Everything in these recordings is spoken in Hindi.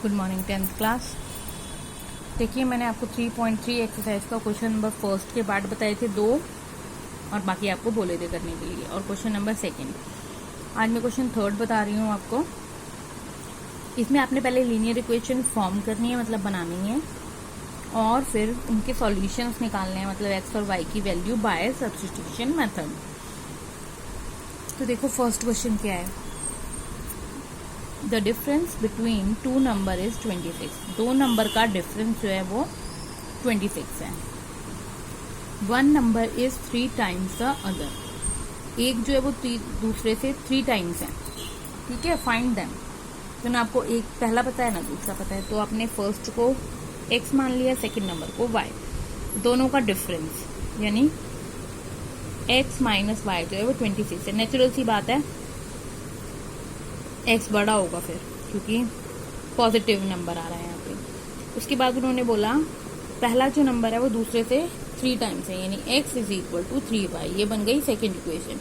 Good morning 10th class. देखिए मैंने आपको 3.3 एक्सरसाइज का क्वेश्चन नंबर फर्स्ट के पार्ट बताए थे 2 और बाकी आपको बोले थे करने के लिए, और क्वेश्चन नंबर सेकंड। आज मैं क्वेश्चन थर्ड बता रही हूँ आपको। इसमें आपने पहले लीनियर इक्वेशन फॉर्म करनी है, मतलब बनानी है, और फिर उनके सॉल्यूशंस निकालने हैं, मतलब एक्स और वाई की वैल्यू बाय सब्स्टिट्यूशन मेथड। तो देखो फर्स्ट क्वेश्चन क्या है। The difference between two number is 26। दो नंबर का डिफरेंस जो है वो 26 है। One number is 3 times the other. एक जो है वो दूसरे से 3 टाइम्स है। ठीक है, फाइंड देम। तो ना आपको एक पहला पता है ना दूसरा पता है, तो आपने फर्स्ट को x मान लिया, सेकंड नंबर को y। दोनों का डिफरेंस यानी x माइनस वाई जो है वो 26 है। नेचुरल सी बात है x बड़ा होगा फिर, क्योंकि पॉजिटिव नंबर आ रहा है यहाँ पे। उसके बाद उन्होंने बोला पहला जो नंबर है वो दूसरे से 3 टाइम्स है, यानी x is equal to 3y। ये बन गई सेकेंड इक्वेशन।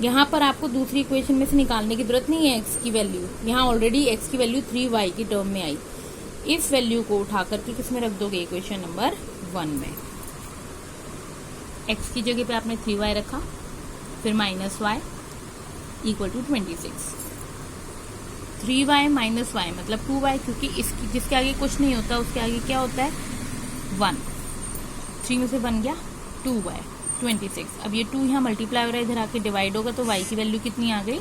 यहाँ पर आपको दूसरी इक्वेशन में से निकालने की जरूरत नहीं है x की वैल्यू। यहाँ ऑलरेडी x की वैल्यू 3y की टर्म में आई। इस वैल्यू को उठा करके किस में रख दोगे? इक्वेशन नंबर 1 में। x की जगह पे आपने 3y रखा, फिर minus y equal to 26। 3y minus y मतलब 2y, क्योंकि इसकी जिसके आगे कुछ नहीं होता उसके आगे क्या होता है? 1। 3 में से 1 गया 2y 26। अब ये 2 यहाँ मल्टीप्लाई हो रहा है, इधर आके डिवाइड होगा, तो y की वैल्यू कितनी आ गई?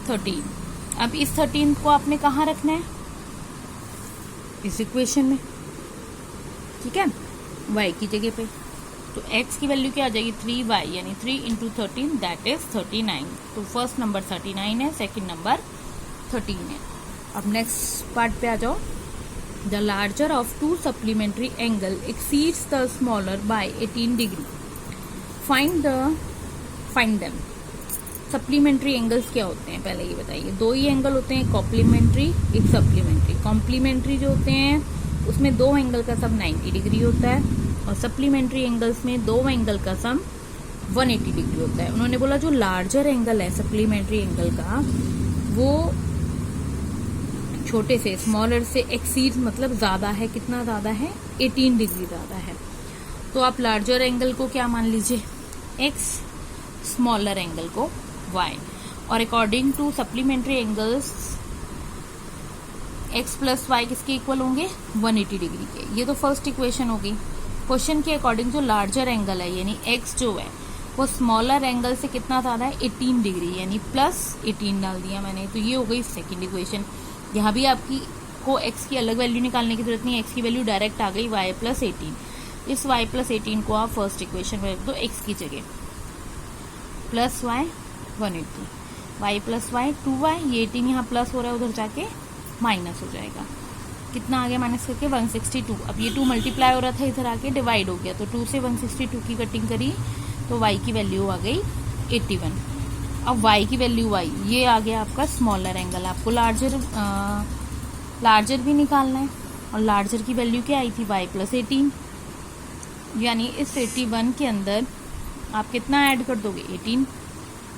13। अब इस 13 को आपने कहाँ रखना है? इस इक्वेशन में। ठीक है, y की जगह पे। तो x की वैल्यू क्या आ जाएगी? 3y, यानी 3 इंटू 13 दैट इज 39। तो फर्स्ट नंबर 39 है, सेकेंड नंबर 13 है। अब नेक्स्ट पार्ट पे आ जाओ। The larger of to supplementary angle exceeds the smaller by 18 degree. Find them. Supplementary angles क्या होते हैं पहले ये बताइए। 2 ही एंगल होते हैं, कॉम्प्लीमेंट्री, एक सप्लीमेंट्री। कॉम्प्लीमेंट्री जो होते हैं उसमें 2 एंगल का सम 90 डिग्री होता है, और सप्लीमेंट्री एंगल्स में 2 एंगल का सम 180 डिग्री होता है। उन्होंने बोला जो लार्जर एंगल है सप्लीमेंट्री एंगल का, वो छोटे से स्मॉलर से एक्सीड मतलब ज्यादा है। कितना ज्यादा है? 18 डिग्री ज्यादा है। तो आप लार्जर एंगल को क्या मान लीजिए? x, स्मॉलर एंगल को y। और according to supplementary angles x plus y किसके इक्वल होंगे? 180 डिग्री के। ये तो फर्स्ट इक्वेशन होगी। क्वेश्चन के अकॉर्डिंग जो लार्जर एंगल है यानी x जो है वो स्मॉलर एंगल से कितना ज्यादा है? 18 डिग्री, यानी प्लस 18 डाल दिया मैंने। तो ये हो गई सेकेंड इक्वेशन। यहाँ भी आपकी को x की अलग वैल्यू निकालने की जरूरत नहीं है, x की वैल्यू डायरेक्ट आ गई y प्लस 18। इस y प्लस 18 को आप फर्स्ट इक्वेशन में रख दो x की जगह, plus y 180, y plus y 2y। ये 18 यहाँ प्लस हो रहा है, उधर जाके माइनस हो जाएगा। कितना आ गया माइनस करके? 162। अब ये 2 मल्टीप्लाई हो रहा था, इधर आके डिवाइड हो गया, तो 2 से 162 की कटिंग करी तो y की वैल्यू आ गई 81। अब y की वैल्यू y, ये आ गया आपका स्मॉलर एंगल। आपको लार्जर भी निकालना है, और लार्जर की वैल्यू क्या आई थी? y प्लस 18, यानी इस 81 के अंदर आप कितना ऐड कर दोगे? 18।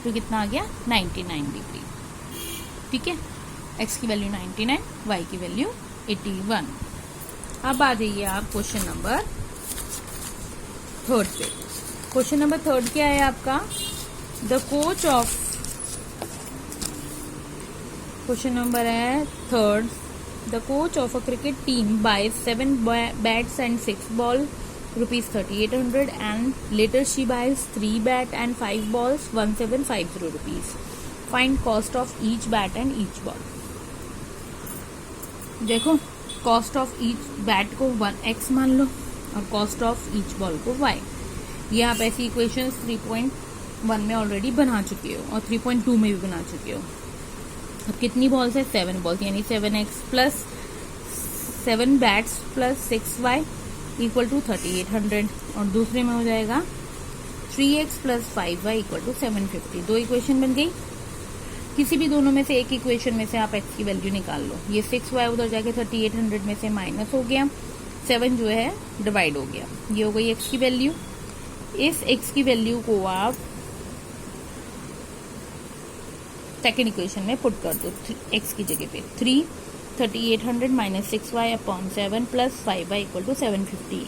तो कितना आ गया? 99 डिग्री। ठीक है, x की वैल्यू 99, y की वैल्यू 81। अब आ जाइए आप क्वेश्चन नंबर 3 पे। क्वेश्चन नंबर 3 क्या है आपका? क्वेश्चन नंबर है 3। The coach of a cricket team buy 7 bats and 6 ball ₹3800 and later she buys 3 bat and 5 balls 1750 rupees. Find cost of each bat and each ball. देखो कॉस्ट ऑफ ईच बैट को 1x मान लो, और कॉस्ट ऑफ ईच बॉल को y। ये आप ऐसी इक्वेशंस 3.1 में ऑलरेडी बना चुके हो, और 3.2 में भी बना चुके हो। अब कितनी बॉल्स है? 7 बॉल्स, यानी 7x plus 7 bats plus 6y equal to 3800, और दूसरे में हो जाएगा 3x plus 5y equal to 750। 2 equation बन गई। किसी भी दोनों में से एक इक्वेशन में से आप x की वैल्यू निकाल लो। ये 6y उधर जाके 3800 में से माइनस हो गया, 7 जो है डिवाइड हो गया, ये हो गई x की वैल्यू। इस x की वैल्यू को आप सेकेंड इक्वेशन में पुट कर दो। x की जगह पे 3 3800 minus 6y upon 7 plus 5y equal to 750।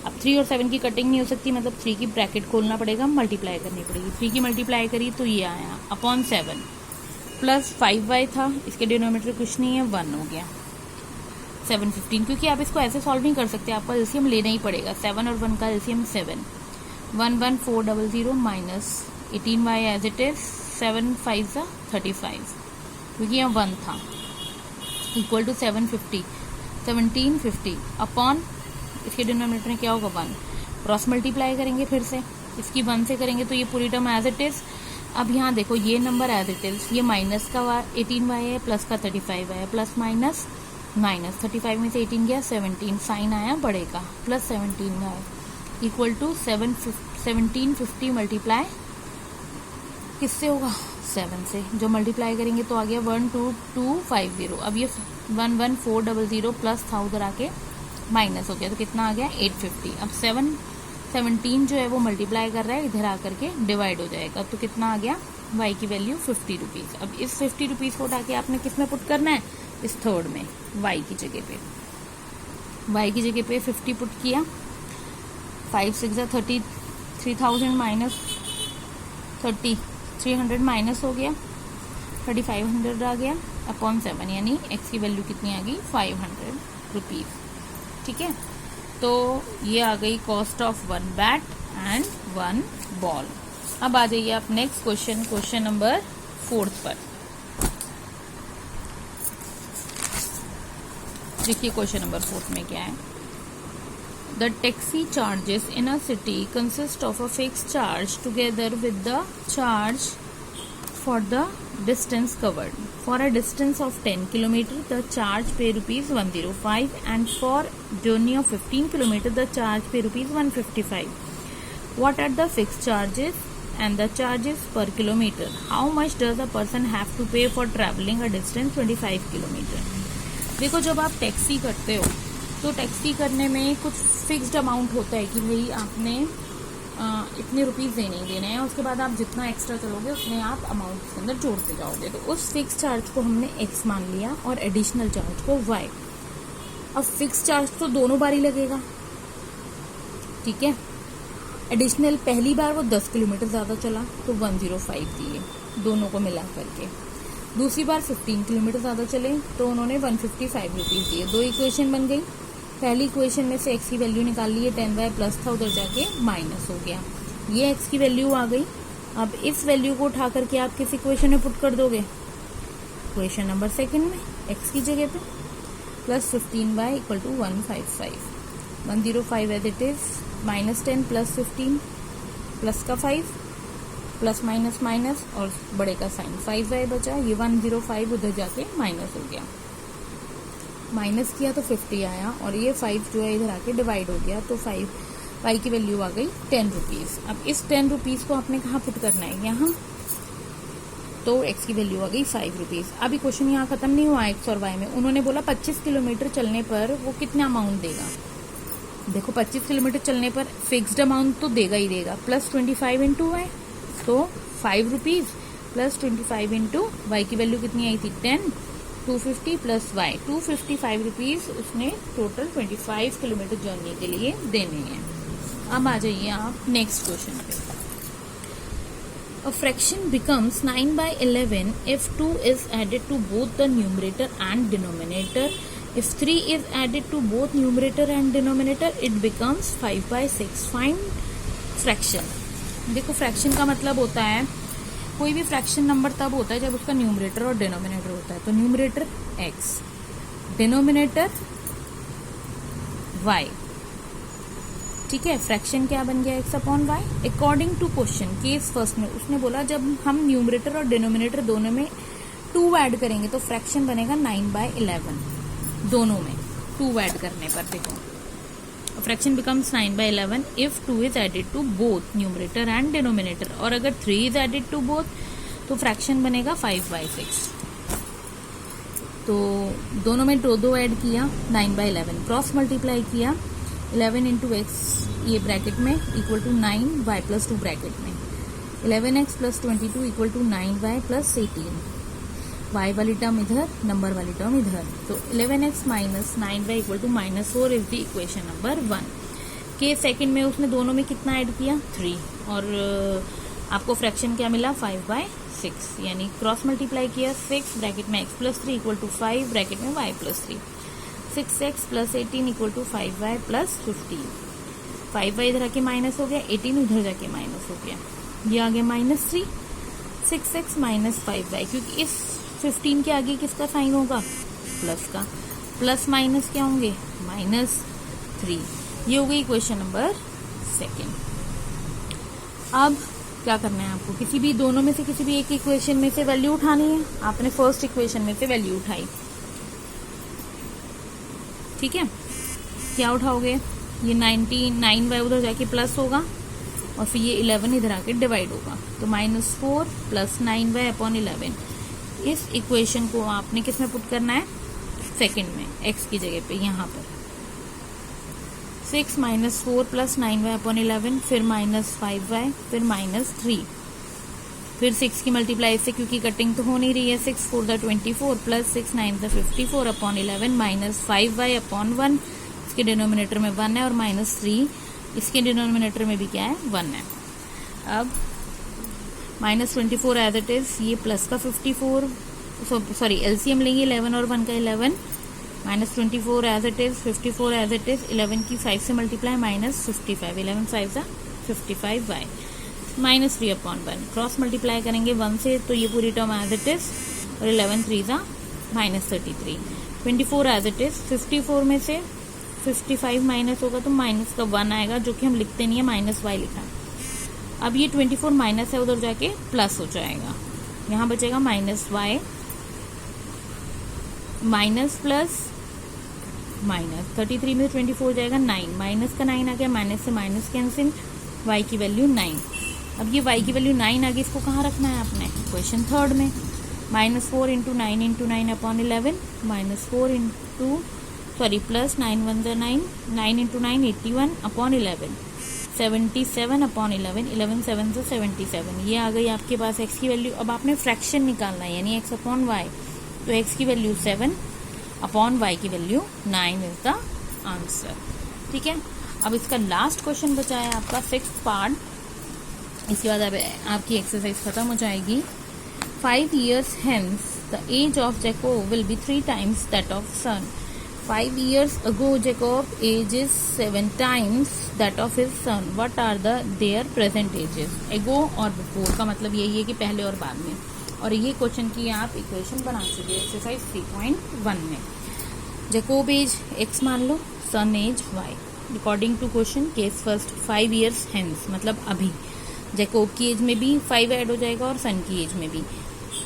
अब 3 और 7 की कटिंग नहीं हो सकती, मतलब 3 की ब्रैकेट खोलना पड़ेगा, मल्टीप्लाई करनी पड़ेगी। 3 की मल्टीप्लाई करी तो ये आया अपॉन 7 प्लस 5y था, इसके डिनोमिनेटर कुछ नहीं है, 1 हो गया 715। क्योंकि आप इसको ऐसे सॉल्व नहीं कर सकते, आपको एलसीएम लेना ही पड़ेगा। 7 और 1 का LCM 7, 11400 minus 18y as it is, 7 5 35, क्योंकि यहाँ 1 था, इक्वल टू 750, 1750 अपॉन इसके डिनोमिनेटर में क्या होगा 1। क्रॉस मल्टीप्लाई करेंगे फिर से, इसकी 1 से करेंगे तो ये पूरी टर्म एज इट इज। अब यहाँ देखो ये नंबर एज इट इज, ये माइनस का 18y है, प्लस का 35y है, प्लस माइनस माइनस 35 में से 18 गया 17, साइन आया बड़े का, plus 17y equal to 1750 multiply किससे होगा 7 से, जो मल्टीप्लाई करेंगे तो आ गया 12250। अब ये 11400 प्लस था उधर आके माइनस हो गया, तो कितना आ गया 850। अब 17 जो है वो मल्टीप्लाई कर रहा है, इधर आकर के डिवाइड हो जाएगा, तो कितना आ गया y की वैल्यू 50 रुपीज़। अब इस 50 रुपीज़ को उठा के आपने किस में पुट करना है, इस थर्ड में, y की जगह पे, y की जगह पे 50 पुट किया, 5 6 33,000 माइनस 300 माइनस हो गया, 3500 आ गया अपॉन 7, यानी x की वैल्यू कितनी आ गई 500 रुपीज़। ठीक है, तो ये आ गई cost of 1 bat and 1 ball. अब आ जाइए आप नेक्स्ट क्वेश्चन नंबर 4 पर। देखिए क्वेश्चन नंबर 4 में क्या है। The taxi charges in a city consist of a fix charge together with the charge for the distance covered. For a distance of 10 km, the charge pay rupees 105, and for journey of 15 km, the charge pay rupees 155. What are the fixed charges and the charges per kilometer? How much does a person have to pay for traveling a distance 25 km? देखो, जब आप टैक्सी करते हो तो टैक्सी करने में कुछ फिक्स्ड अमाउंट होता है कि भाई आपने इतने रुपीज़ देने ही देने हैं, उसके बाद आप जितना एक्स्ट्रा चलोगे उतने आप अमाउंट के अंदर जोड़ते जाओगे। तो उस फिक्स चार्ज को हमने x मान लिया और एडिशनल चार्ज को y। अब फिक्स चार्ज तो दोनों बार ही लगेगा, ठीक है। एडिशनल पहली बार वो 10 किलोमीटर ज़्यादा चला तो 105 दिए दोनों को मिला करके, दूसरी बार 15 किलोमीटर ज़्यादा चले तो उन्होंने 155 रुपीज़ दिए। दो इक्वेशन बन गई। पहली इक्वेशन में से x की वैल्यू निकाल ली है, 10y प्लस था, उधर जाके माइनस हो गया, ये x की वैल्यू आ गई। अब इस वैल्यू को उठा करके आप किस इक्वेशन में पुट कर दोगे, इक्वेशन नंबर 2 में x की जगह पे, plus 15y equal to 155, 105 as it is, minus 10 plus 15 plus का 5 प्लस माइनस माइनस और बड़े का साइन 5y बचा, ये 105 उधर जाके माइनस हो गया, माइनस किया तो 50 आया और ये 5 जो है इधर आके डिवाइड हो गया, तो 5 y की वैल्यू आ गई 10 रुपीज़। अब इस 10 रुपीज़ को आपने कहाँ पुट करना है, यहाँ, तो x की वैल्यू आ गई 5 रुपीज़। अभी क्वेश्चन यहाँ खत्म नहीं हुआ x और y में, उन्होंने बोला 25 किलोमीटर चलने पर वो कितना अमाउंट देगा। देखो 25 किलोमीटर चलने पर फिक्स्ड अमाउंट तो देगा ही देगा, प्लस 25 इंटू y, तो 5 रुपीज़ प्लस 25 इंटू y की वैल्यू कितनी आई थी 10, 250 प्लस y 255 रुपीज़ उसने टोटल 25 किलोमीटर जर्नी के लिए देने हैं। अब आ जाइए आप नेक्स्ट क्वेश्चन पे। A fraction becomes 9/11 if 2 is added to both the numerator and denominator. If 3 is added to both numerator and denominator, it becomes 5/6. Find fraction. देखो फ्रैक्शन का मतलब होता है, कोई भी फ्रैक्शन नंबर तब होता है जब उसका न्यूमरेटर और डिनोमिनेटर होता है। तो न्यूमरेटर x, डिनोमिनेटर y, ठीक है। फ्रैक्शन क्या बन गया x upon y. According to question case first में उसने बोला जब हम न्यूमरेटर और डिनोमिनेटर दोनों में 2 ऐड करेंगे तो फ्रैक्शन बनेगा 9/11, दोनों में 2 ऐड करने पर। देखो fraction becomes 9/11 if 2 is added to both numerator and denominator, और अगर 3 इज एडेड टू बोथ तो फ्रैक्शन बनेगा 5/6। तो दोनों में 2 ऐड किया, 9/11 क्रॉस मल्टीप्लाई किया, 11 इंटू एक्स ये ब्रैकेट में equal to 9y plus 2 bracket में, 11x plus 22 equal to 9y plus 18। y वाली टर्म इधर, नंबर वाली टर्म इधर। तो 11x minus 9y equal to -4 is the equation number 1। के सेकंड में उसने दोनों में कितना ऐड किया, 3, और आपको फ्रैक्शन क्या मिला, 5/6, यानी क्रॉस मल्टीप्लाई किया, 6 ब्रैकेट में x+3 इक्वल टू 5 ब्रैकेट में y+3, 6x + 18 equal to 5y + 15, 5y इधर आके माइनस हो गया, 18 उधर जाके माइनस हो गया, ये आ गया -3, 6x - 5y, क्योंकि इस 15 के आगे किसका साइन होगा, प्लस का, प्लस माइनस क्या होंगे, -3। ये हो गई इक्वेशन नंबर 2। अब क्या करना है आपको, किसी भी दोनों में से किसी भी एक इक्वेशन में से वैल्यू उठानी है। आपने फर्स्ट इक्वेशन में से वैल्यू उठाई, ठीक है, क्या उठाओगे, ये 9y उधर जाके प्लस होगा और फिर ये 11 इधर आके डिवाइड होगा, तो -4 + 9y/11। इस इक्वेशन को आपने किस में पुट करना है, सेकंड में, x की जगह पे, यहाँ पर 6 - 4 + 9y/11, फिर -5y, फिर -3, फिर 6 की मल्टीप्लाई से, क्योंकि कटिंग तो हो नहीं रही है, 6 × 4 = 24 + 6 × 9 = 54/11 -5y/1, इसके डिनोमिनेटर में 1 है, और -3 इसके डिनोमिनेटर में भी क्या है, 1 है। अब -24 एज इट इज, ये प्लस का 54, सॉरी एलसीएम लेंगे 11 और 1 का 11, -24 as it is, 54 as it is, 11 की 5 से मल्टीप्लाई, -55, 11 × 5 = 55y, -3/1, क्रॉस मल्टीप्लाई करेंगे 1 से, तो ये पूरी टर्म एज इट इज, और 11 × 3 = -33, 24 एज इट इज, 54 में से 55 माइनस होगा तो माइनस का 1 आएगा, जो कि हम लिखते नहीं है, -y लिखा है। अब ये 24 माइनस है, उधर जाके प्लस हो जाएगा, यहाँ बचेगा -y, माइनस प्लस माइनस, 33 में 24 जाएगा 9, माइनस का 9 आ गया, माइनस से माइनस कैंसिल, y की वैल्यू 9। अब ये y की वैल्यू 9 आ गई, इसको कहाँ रखना है आपने, क्वेश्चन थर्ड में, -4 × 9 × 9/11, -4 इंटू सॉरी प्लस 9 × 1 = 9, 9 × 9 = 81/11, 77/11, 11 7 = 77। ये आ गई आपके पास x की वैल्यू। अब आपने फ्रैक्शन निकालना है, यानी x/y, तो x की वैल्यू 7/y की वैल्यू 9 इज द आंसर, ठीक है। अब इसका लास्ट क्वेश्चन बचा है आपका 6th पार्ट, इसके बाद अब आपकी एक्सरसाइज खत्म हो जाएगी। 5 years hence the age of Jacob will be 3 times that of son. 5 years ago Jacob age is 7 times that of his son. What are their present ages? Ago और before का मतलब यही है कि पहले और बाद में। और ये क्वेश्चन की आप इक्वेशन बना चुके हैं एक्सरसाइज 3.1 में। Jacob एज x मान लो, son age y। According to question case first 5 years hence मतलब अभी। जैकोब की एज में भी 5 ऐड हो जाएगा और सन की एज में भी।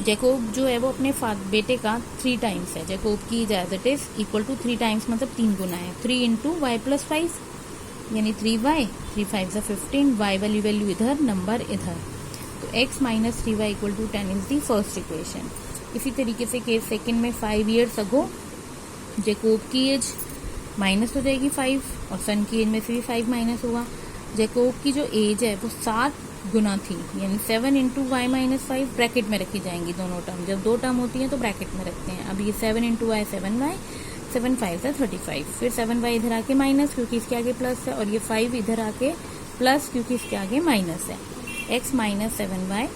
जैकोब जो है वो अपने बेटे का 3 टाइम्स है। जैकोब की age as it is equal to 3 times मतलब 3 गुना है। 3 × y + 5 यानी 3y, 3 5 = 15, y वाली वैल्यू इधर, नंबर इधर, तो x - 3y = 10 is the first equation. इसी तरीके से केस सेकंड में 5 years अगो जैकोब की एज माइनस हो जाएगी 5 और सन की एज में से भी 5 माइनस होगा। जैकोब की जो एज है वो 7 गुना थी, यानी 7 × y - 5 ब्रैकेट में रखी जाएंगी दोनों टर्म। जब 2 टर्म होती हैं तो ब्रैकेट में रखते हैं। अब ये 7 × y 7y, 7 5 = 35, फिर 7y इधर आके माइनस क्योंकि इसके आगे प्लस है, और ये 5 इधर आके प्लस क्योंकि इसके आगे माइनस है। x - 7y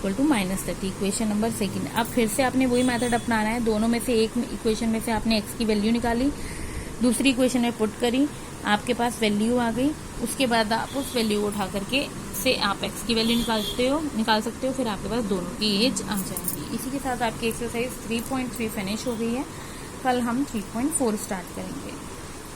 = -30, equation number second. अब फिर से आपने वही मेथड अपनाना है। दोनों में से एक इक्वेशन में से आपने x की वैल्यू निकाली, दूसरी इक्वेशन में पुट करी, आपके पास वैल्यू आ गई। उसके बाद आप उस वैल्यू को उठा करके से आप x की वैल्यू निकाल सकते हो, फिर आपके पास दोनों की एज आ जाएगी। इसी के साथ आपकी एक्सरसाइज 3.3 फिनिश हो गई है। कल हम 3.4 स्टार्ट करेंगे।